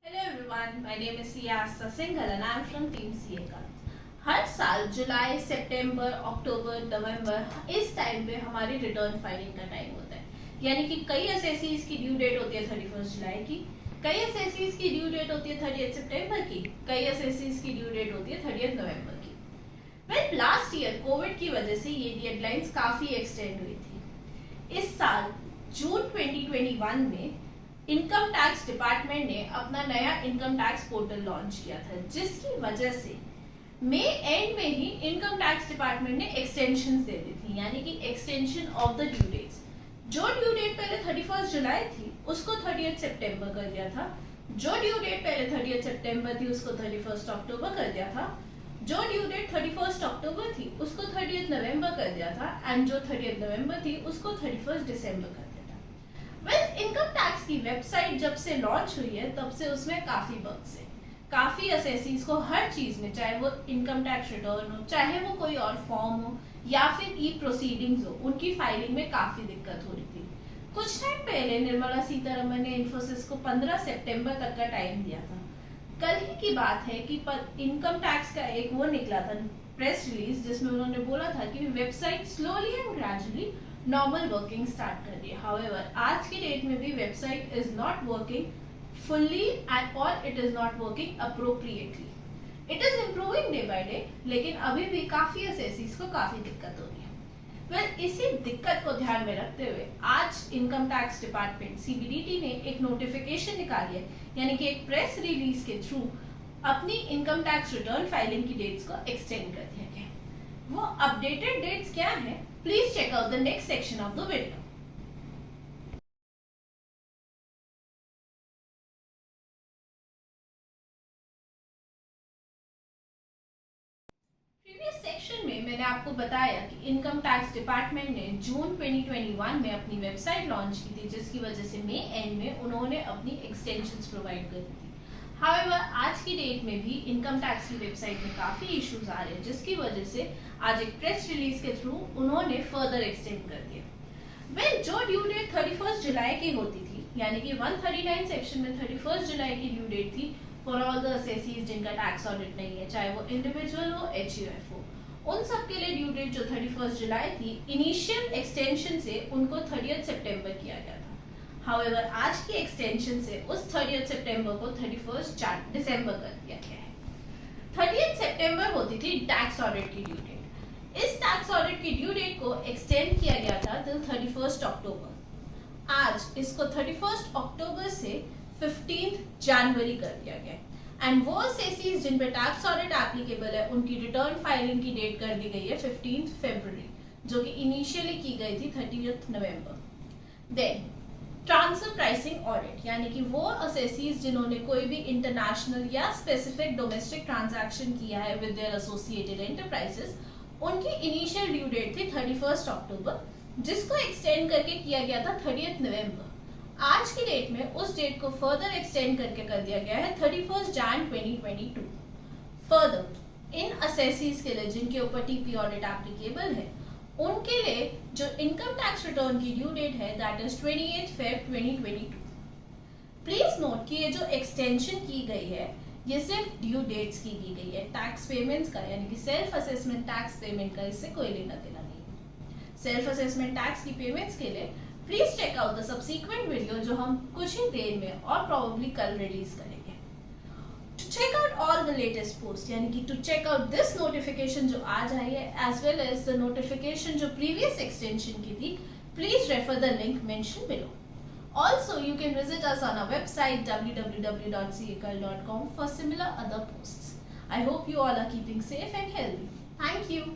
Hello everyone, my name is Siyasa Singhal and I am from Team CA. हर साल जुलाई, सितंबर, अक्टूबर, नवंबर इस time पे हमारी return filing का time होता है। यानी कि कई एसएससीज की ड्यू डेट होती है 31 जुलाई की, कई एसएससीज की ड्यू डेट होती है 30 सितंबर की, कई एसएससीज की ड्यू डेट होती है 30 नवंबर की। वेल लास्ट ईयर कोविड की वजह से ये डेडलाइंस काफी एक्सटेंड हुई थी। इस साल जून 2021 में इनकम टैक्स डिपार्टमेंट ने अपना नया इनकम टैक्स पोर्टल लॉन्च किया था, जिसकी वजह से मई एंड में ही इनकम टैक्स डिपार्टमेंट ने एक्सटेंशन दे दी थी, यानी कि extension of the due dates. जो ड्यू डेट पहले 31 जुलाई थी उसको 30 सितंबर कर दिया था, जो ड्यू डेट पहले 30 सितंबर थी उसको 31 अक्टूबर कर दिया था, जो ड्यू डेट 31 अक्टूबर थी उसको 30 नवंबर कर दिया था, एंड जो 30 नवंबर थी उसको 31 दिसंबर कर दिया था। वेल इनकम टैक्स की वेबसाइट जब से लॉन्च हुई है तब से उसमें काफी बग्स है। काफी असेसीज को हर चीज में, चाहे वो इनकम टैक्स रिटर्न हो, चाहे वो कोई और फॉर्म हो या फिर ई प्रोसीडिंग्स हो, उनकी फाइलिंग में काफी दिक्कत हो रही थी। कुछ टाइम पहले निर्मला सीतारमण ने इन्फोसिस को 15 सितंबर तक का टाइम दिया था। कल ही की बात है कि इनकम टैक्स का एक वो निकला था प्रेस रिलीज, जिसमें उन्होंने बोला था कि website slowly and gradually normal working start कर रही है। हाउएवर आज की डेट में भी website is not working fully and or it is not working appropriately. It is improving day by day, लेकिन अभी भी काफी एसएससीज को काफी दिक्कत हो रही है। वेल इसी दिक्कत को ध्यान में रखते हुए आज इनकम टैक्स डिपार्टमेंट सीबीडीटी ने एक नोटिफिकेशन निकाली है, यानी कि एक प्रेस रिलीज के थ्रू अपनी इनकम टैक्स रिटर्न फाइलिंग की डेट्स को एक्सटेंड कर दिया गया। वो अपडेटेड डेट्स क्या है, please check out the next section of the video. Previous section में मैंने आपको बताया कि इनकम टैक्स डिपार्टमेंट ने जून 2021 में अपनी वेबसाइट लॉन्च की थी, जिसकी वजह से मई एंड में उन्होंने अपनी एक्सटेंशंस प्रोवाइड कर दी थी। हाउएवर आज की डेट में भी इनकम टैक्स की वेबसाइट में काफी इश्यूज आ रहे हैं, जिसकी वजह से आज एक प्रेस रिलीज के थ्रू उन्होंने फर्दर एक्सटेंड कर दिया। वेल जो ड्यू डेट 31 जुलाई की होती थी, यानी कि 139 सेक्शन में 31 जुलाई की ड्यू डेट थी फॉर ऑल द असेसीज जिनका टैक्स ऑडिट नहीं है, चाहे वो इंडिविजुअल हो एचयूएफ हो, उन सब के लिए ड्यू डेट जो 31 जुलाई थी, इनिशियल एक्सटेंशन से उनको 30 सितंबर किया गया था। हाउएवर आज की एक्सटेंशन से उस 30 सितंबर को 31 दिसंबर कर दिया गया है। 30 सितंबर होती थी टैक्स ऑडिट की ड्यू डेट। इस टैक्स ऑडिट की ड्यू डेट को एक्सटेंड किया गया था टिल 31 अक्टूबर। आज इसको 31 अक्टूबर से 15 जनवरी कर दिया गया, एंड वो एसएससीज जिन पे टैक्स ऑडिट एप्लीकेबल है उनकी रिटर्न फाइलिंग की डेट कर दी गई है 15 फरवरी, जो कि इनिशियली की गई थी 30 नवंबर। देन ट्रांसफर प्राइसिंग ऑडिट, यानी कि वो एसएससीज जिन्होंने कोई भी इंटरनेशनल या स्पेसिफिक डोमेस्टिक ट्रांजैक्शन किया है विद देयर एसोसिएटेड एंटरप्राइजेस, उनकी इनिशियल ड्यू डेट थी 31 अक्टूबर, जिसको एक्सटेंड करके किया गया था 30 नवंबर। आज की डेट में उस डेट को फर्दर एक्सटेंड करके कर दिया गया है 31 जैन 2022। फर्दर इन असेसीज के लिए जिनके ऊपर टीपी ऑडिट एप्लीकेबल है, उनके लिए जो इनकम टैक्स रिटर्न की ड्यू डेट है that is 28 Feb 2022। Please note कि ये जो एक्सटेंशन की गई है ये सिर्फ ड्यू डेट्स की गई है, टैक्स पेमेंट्स का यानी कि सेल्फ असेसमेंट टैक्स पेमेंट का इससे कोई लेना देना नहीं है। सेल्फ असेसमेंट टैक्स की पेमेंट्स के लिए please check out the subsequent video जो हम कुछ ही देर में और प्रोबेबली कल रिलीज करेंगे। To check out all the latest post, यानी कि to check out this notification जो आज आई है as well as the notification जो प्रीवियस एक्सटेंशन की थी, please refer the link mention below. Also, you can visit us on our website www.cekal.com for similar other posts. I hope you all are keeping safe and healthy. Thank you.